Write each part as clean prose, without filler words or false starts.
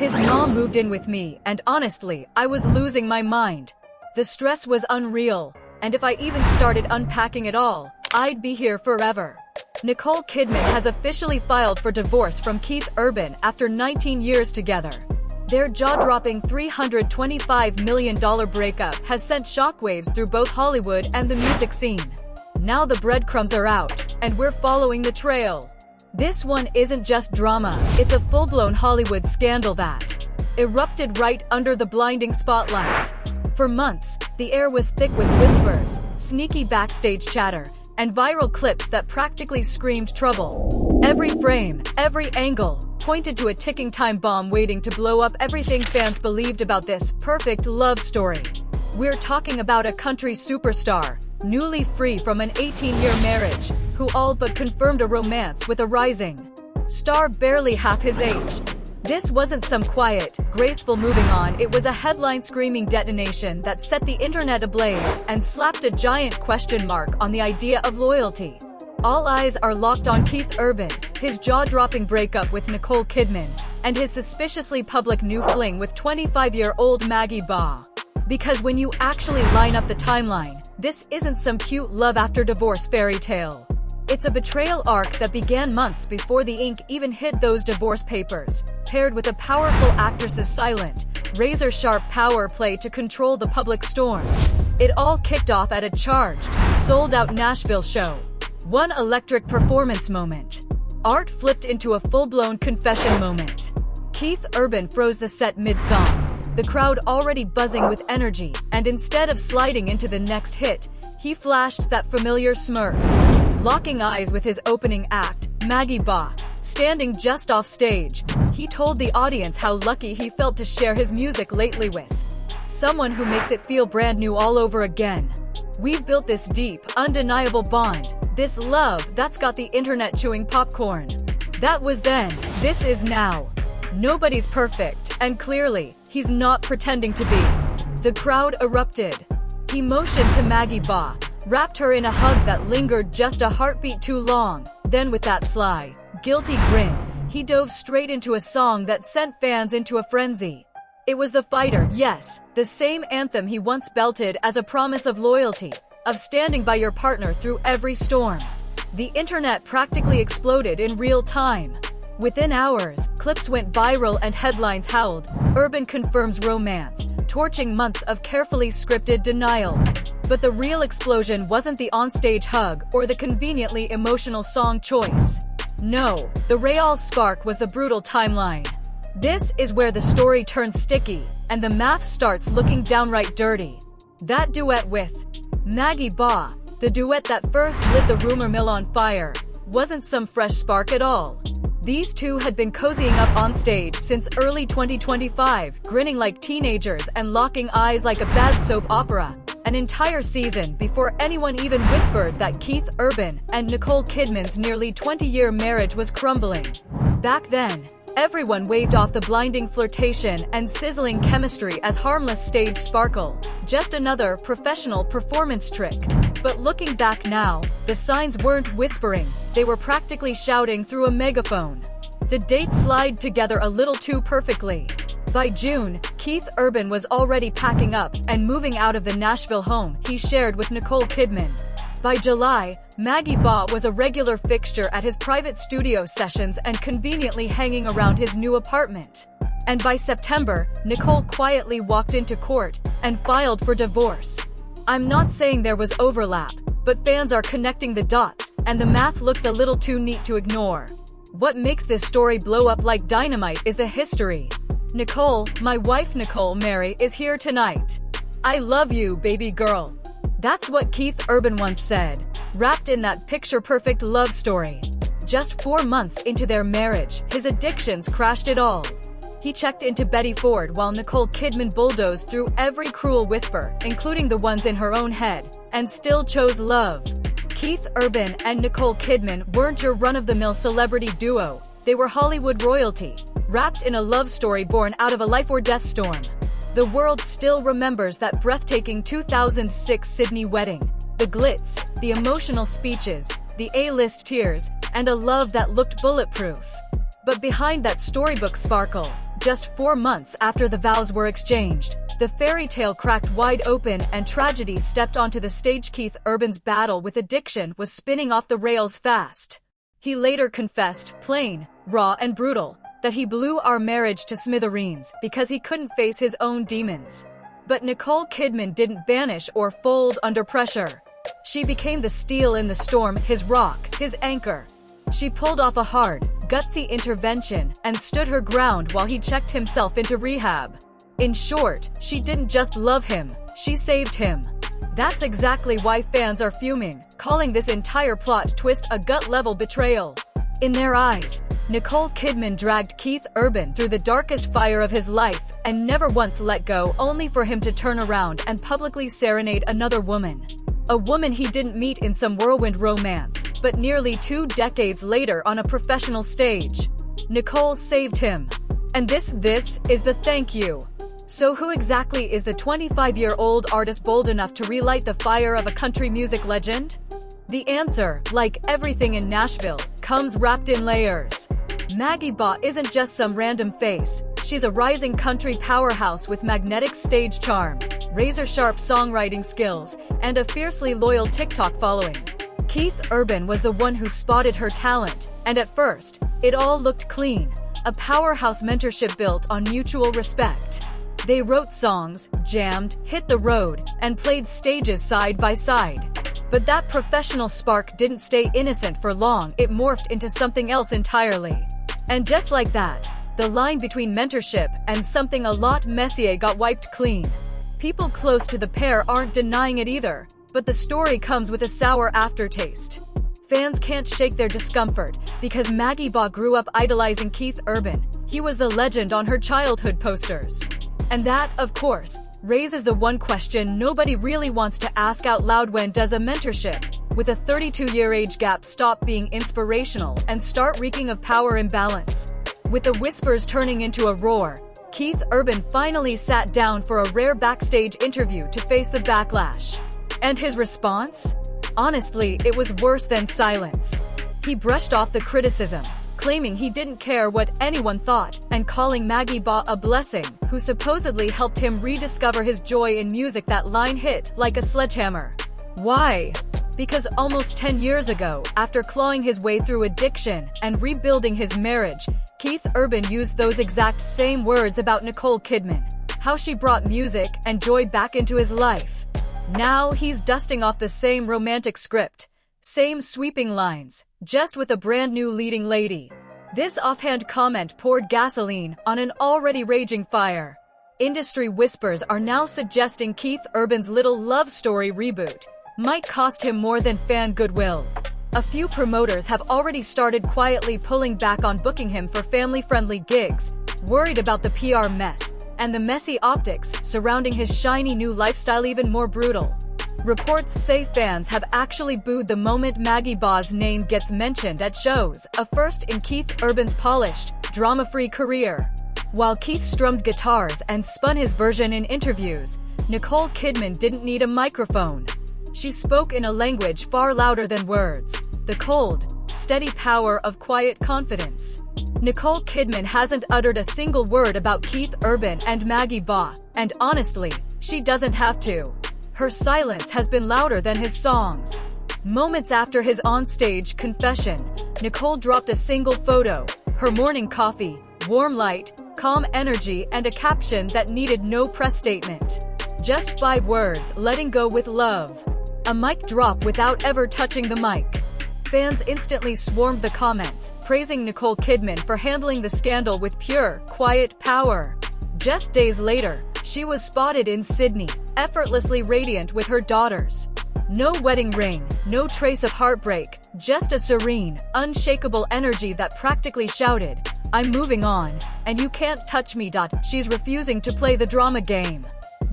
His mom moved in with me, and honestly, I was losing my mind. The stress was unreal, and if I even started unpacking it all, I'd be here forever. Nicole Kidman has officially filed for divorce from Keith Urban after 19 years together. Their jaw-dropping $325 million breakup has sent shockwaves through both Hollywood and the music scene. Now the breadcrumbs are out, and we're following the trail. This one isn't just drama, it's a full-blown Hollywood scandal that erupted right under the blinding spotlight. For months, the air was thick with whispers, sneaky backstage chatter, and viral clips that practically screamed trouble. Every frame, every angle, pointed to a ticking time bomb waiting to blow up everything fans believed about this perfect love story. We're talking about a country superstar, newly free from an 18-year marriage, who all but confirmed a romance with a rising star barely half his age. This wasn't some quiet, graceful moving on, it was a headline-screaming detonation that set the internet ablaze and slapped a giant question mark on the idea of loyalty. All eyes are locked on Keith Urban, his jaw-dropping breakup with Nicole Kidman, and his suspiciously public new fling with 25-year-old Maggie Baugh. Because when you actually line up the timeline, this isn't some cute love after divorce fairy tale. It's a betrayal arc that began months before the ink even hit those divorce papers, paired with a powerful actress's silent, razor-sharp power play to control the public storm. It all kicked off at a charged, sold-out Nashville show. One electric performance moment. Art flipped into a full-blown confession moment. Keith Urban froze the set mid-song, the crowd already buzzing with energy, and instead of sliding into the next hit, he flashed that familiar smirk. Locking eyes with his opening act, Maggie Baugh, standing just off stage, he told the audience how lucky he felt to share his music lately with someone who makes it feel brand new all over again. We've built this deep, undeniable bond, this love that's got the internet chewing popcorn. That was then, this is now. Nobody's perfect, and clearly, he's not pretending to be. The crowd erupted. He motioned to Maggie Baugh, wrapped her in a hug that lingered just a heartbeat too long. Then with that sly, guilty grin, he dove straight into a song that sent fans into a frenzy. It was The Fighter, yes, the same anthem he once belted as a promise of loyalty, of standing by your partner through every storm. The internet practically exploded in real time. Within hours, clips went viral and headlines howled, Urban confirms romance, torching months of carefully scripted denial. But the real explosion wasn't the onstage hug or the conveniently emotional song choice. No, the real spark was the brutal timeline. This is where the story turns sticky, and the math starts looking downright dirty. That duet with Maggie Baugh, the duet that first lit the rumor mill on fire, wasn't some fresh spark at all. These two had been cozying up on stage since early 2025, grinning like teenagers and locking eyes like a bad soap opera, an entire season before anyone even whispered that Keith Urban and Nicole Kidman's nearly 20-year marriage was crumbling. Back then, everyone waved off the blinding flirtation and sizzling chemistry as harmless stage sparkle, just another professional performance trick. But looking back now, the signs weren't whispering, they were practically shouting through a megaphone. The dates slide together a little too perfectly. By June, Keith Urban was already packing up and moving out of the Nashville home he shared with Nicole Kidman. By July, Maggie Baugh was a regular fixture at his private studio sessions and conveniently hanging around his new apartment. And by September, Nicole quietly walked into court and filed for divorce. I'm not saying there was overlap, but fans are connecting the dots, and the math looks a little too neat to ignore. What makes this story blow up like dynamite is the history. Nicole, my wife Nicole Mary, is here tonight. I love you, baby girl. That's what Keith Urban once said, wrapped in that picture-perfect love story. Just 4 months into their marriage, his addictions crashed it all. He checked into Betty Ford while Nicole Kidman bulldozed through every cruel whisper, including the ones in her own head, and still chose love. Keith Urban and Nicole Kidman weren't your run-of-the-mill celebrity duo. They were Hollywood royalty, wrapped in a love story born out of a life-or-death storm. The world still remembers that breathtaking 2006 Sydney wedding, the glitz, the emotional speeches, the A-list tears, and a love that looked bulletproof. But behind that storybook sparkle, Just 4 months after the vows were exchanged, the fairy tale cracked wide open and tragedy stepped onto the stage. Keith Urban's battle with addiction was spinning off the rails fast. He later confessed, plain, raw and brutal, that he blew our marriage to smithereens because he couldn't face his own demons. But Nicole Kidman didn't vanish or fold under pressure. She became the steel in the storm, his rock, his anchor. She pulled off a hard, gutsy intervention and stood her ground while he checked himself into rehab. In short, she didn't just love him, she saved him. That's exactly why fans are fuming, calling this entire plot twist a gut-level betrayal. In their eyes, Nicole Kidman dragged Keith Urban through the darkest fire of his life and never once let go, only for him to turn around and publicly serenade another woman. A woman he didn't meet in some whirlwind romance, but nearly 2 decades later on a professional stage. Nicole saved him. And this is the thank you. So who exactly is the 25-year-old artist bold enough to relight the fire of a country music legend? The answer, like everything in Nashville, comes wrapped in layers. Maggie Baugh isn't just some random face. She's a rising country powerhouse with magnetic stage charm, razor-sharp songwriting skills, and a fiercely loyal TikTok following. Keith Urban was the one who spotted her talent, and at first, it all looked clean. A powerhouse mentorship built on mutual respect. They wrote songs, jammed, hit the road, and played stages side by side. But that professional spark didn't stay innocent for long, it morphed into something else entirely. And just like that, the line between mentorship and something a lot messier got wiped clean. People close to the pair aren't denying it either, but the story comes with a sour aftertaste. Fans can't shake their discomfort, because Maggie Baugh grew up idolizing Keith Urban. He was the legend on her childhood posters. And that, of course, raises the one question nobody really wants to ask out loud: when does a mentorship, with a 32-year age gap, stop being inspirational and start reeking of power imbalance? With the whispers turning into a roar, Keith Urban finally sat down for a rare backstage interview to face the backlash. And his response? Honestly, it was worse than silence. He brushed off the criticism, claiming he didn't care what anyone thought, and calling Maggie Baugh a blessing, who supposedly helped him rediscover his joy in music. That line hit like a sledgehammer. Why? Because almost 10 years ago, after clawing his way through addiction and rebuilding his marriage, Keith Urban used those exact same words about Nicole Kidman, how she brought music and joy back into his life. Now he's dusting off the same romantic script, same sweeping lines, just with a brand new leading lady. This offhand comment poured gasoline on an already raging fire. Industry whispers are now suggesting Keith Urban's little love story reboot might cost him more than fan goodwill. A few promoters have already started quietly pulling back on booking him for family-friendly gigs, worried about the PR mess and the messy optics surrounding his shiny new lifestyle. Even more brutal, reports say fans have actually booed the moment Maggie Baugh's name gets mentioned at shows, a first in Keith Urban's polished, drama-free career. While Keith strummed guitars and spun his version in interviews, Nicole Kidman didn't need a microphone. She spoke in a language far louder than words, the cold, steady power of quiet confidence. Nicole Kidman hasn't uttered a single word about Keith Urban and Maggie Baugh, and honestly, she doesn't have to. Her silence has been louder than his songs. Moments after his onstage confession, Nicole dropped a single photo, her morning coffee, warm light, calm energy, and a caption that needed no press statement. Just 5 words: letting go with love. A mic drop without ever touching the mic. Fans instantly swarmed the comments, praising Nicole Kidman for handling the scandal with pure, quiet power. Just days later, she was spotted in Sydney, effortlessly radiant with her daughters. No wedding ring, no trace of heartbreak, just a serene, unshakable energy that practically shouted, "I'm moving on, and you can't touch me." She's refusing to play the drama game.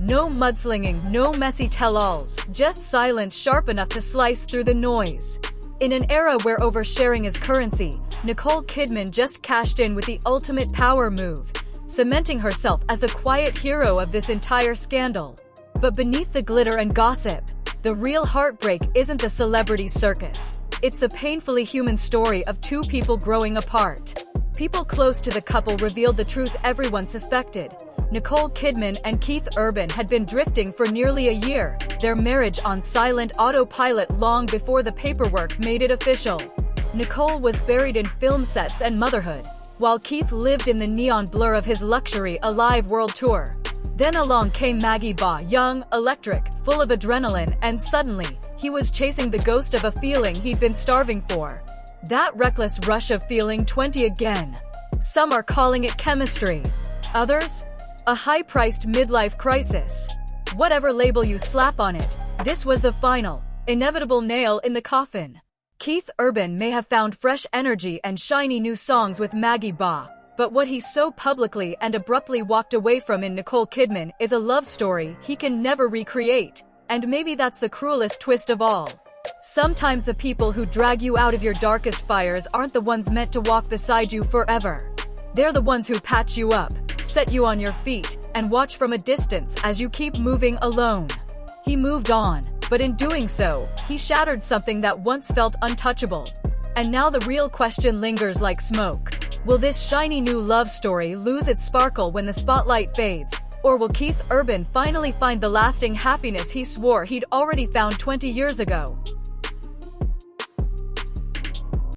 No mudslinging, no messy tell-alls, just silence sharp enough to slice through the noise. In an era where oversharing is currency, Nicole Kidman just cashed in with the ultimate power move, cementing herself as the quiet hero of this entire scandal. But beneath the glitter and gossip, the real heartbreak isn't the celebrity circus. It's the painfully human story of 2 people growing apart. People close to the couple revealed the truth everyone suspected. Nicole Kidman and Keith Urban had been drifting for nearly a year, their marriage on silent autopilot long before the paperwork made it official. Nicole was buried in film sets and motherhood, while Keith lived in the neon blur of his luxury Alive world tour. Then along came Maggie Ba, young, electric, full of adrenaline, and suddenly, he was chasing the ghost of a feeling he'd been starving for. That reckless rush of feeling 20 again. Some are calling it chemistry. Others? A high-priced midlife crisis. Whatever label you slap on it, this was the final, inevitable nail in the coffin. Keith Urban may have found fresh energy and shiny new songs with Maggie Ba, but what he so publicly and abruptly walked away from in Nicole Kidman is a love story he can never recreate. And maybe that's the cruelest twist of all. Sometimes the people who drag you out of your darkest fires aren't the ones meant to walk beside you forever. They're the ones who patch you up, set you on your feet, and watch from a distance as you keep moving alone. He moved on, but in doing so, he shattered something that once felt untouchable. And now the real question lingers like smoke. Will this shiny new love story lose its sparkle when the spotlight fades? Or will Keith Urban finally find the lasting happiness he swore he'd already found 20 years ago?